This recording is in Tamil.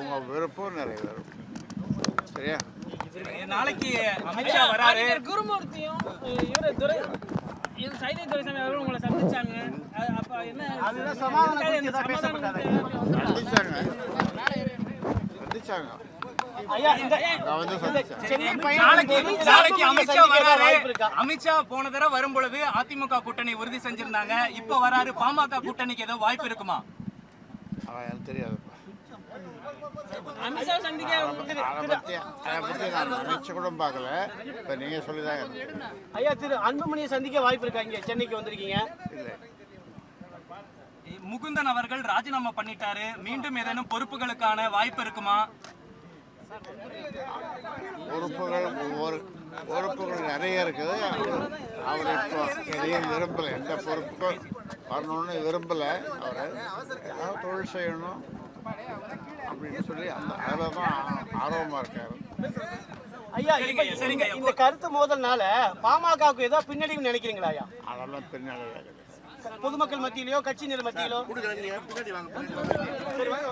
உங்க விருப்பம் நிறைவேறும். சரியா? நாளைக்கு அமித்ஷா வராரு. குருமூர்த்தியும் இவரு துரை சைதை துரைசாமி அவர்களும் உங்களை சந்திச்சாங்க. அப்ப என்ன சந்திச்சாங்க. அமித்ஷா போன தடவை வரும் பொழுது அதிமுக கூட்டணி உறுதி செஞ்சிருந்தாங்க. இப்ப வராரு, பாமக கூட்டணிக்கு ஏதோ வாய்ப்பு இருக்குமா? எனக்கு தெரியாது. அமித்ஷா சந்திக்க நினைச்சு கூட பார்க்கல. இப்ப நீங்க சொல்லிதான். ஐயா, திரு அன்புமணியை சந்திக்க வாய்ப்பு இருக்கா? இங்க சென்னைக்கு வந்திருக்கீங்க. முகுந்தன் அவர்கள் ராஜினாமா பண்ணிட்டாரு. மீண்டும் ஏதேனும் பொறுப்புகளுக்கான வாய்ப்பு இருக்குமா? பொறுப்புகள் நிறைய இருக்குது. அவர் இப்போ எதையும் விரும்பல, எந்த பொறுப்புக்கும் வரணும்னு விரும்பல. அவர் ஏதாவது தொழில் செய்யணும் அப்படின்னு சொல்லி அதில் தான் ஆர்வமா இருக்காரு. ஐயா, இந்த கருத்து மோதல்னால பாமகவுக்கு ஏதோ பின்னடைவு நினைக்கிறீங்களா ஐயா? அதெல்லாம் பின்னாடி பொதுமக்கள் மத்தியிலோ கட்சியினர் மத்தியிலோ